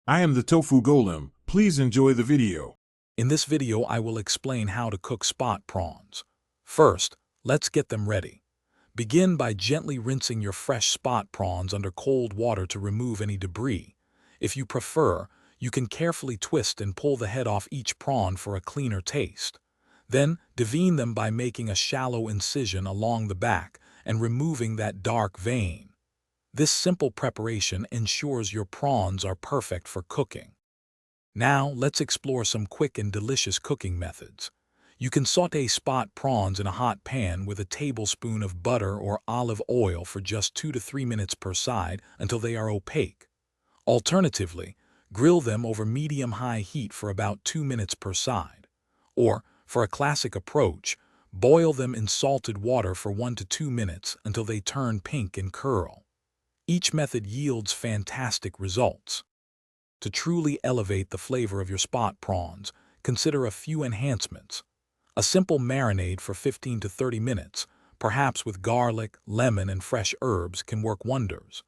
I am the Tofu Golem. Please enjoy the video. In this video, I will explain how to cook spot prawns. First, let's get them ready. Begin by gently rinsing your fresh spot prawns under cold water to remove any debris. If you prefer, you can carefully twist and pull the head off each prawn for a cleaner taste. Then, devein them by making a shallow incision along the back and removing that dark vein. This simple preparation ensures your prawns are perfect for cooking. Now, let's explore some quick and delicious cooking methods. You can sauté spot prawns in a hot pan with a tablespoon of butter or olive oil for just 2 to 3 minutes per side until they are opaque. Alternatively, grill them over medium-high heat for about 2 minutes per side. Or, for a classic approach, boil them in salted water for 1 to 2 minutes until they turn pink and curl. Each method yields fantastic results. To truly elevate the flavor of your spot prawns, consider a few enhancements. A simple marinade for 15 to 30 minutes, perhaps with garlic, lemon, and fresh herbs, can work wonders.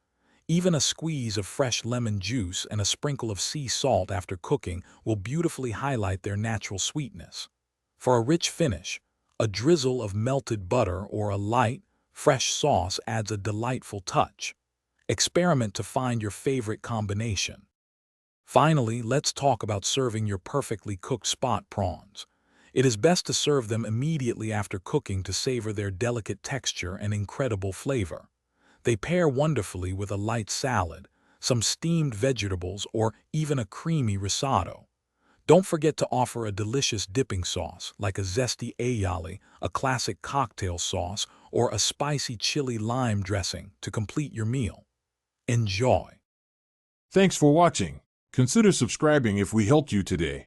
Even a squeeze of fresh lemon juice and a sprinkle of sea salt after cooking will beautifully highlight their natural sweetness. For a rich finish, a drizzle of melted butter or a light, fresh sauce adds a delightful touch. Experiment to find your favorite combination. Finally, let's talk about serving your perfectly cooked spot prawns. It is best to serve them immediately after cooking to savor their delicate texture and incredible flavor. They pair wonderfully with a light salad, some steamed vegetables, or even a creamy risotto. Don't forget to offer a delicious dipping sauce like a zesty aioli, a classic cocktail sauce, or a spicy chili lime dressing to complete your meal. Enjoy! Thanks for watching. Consider subscribing if we helped you today.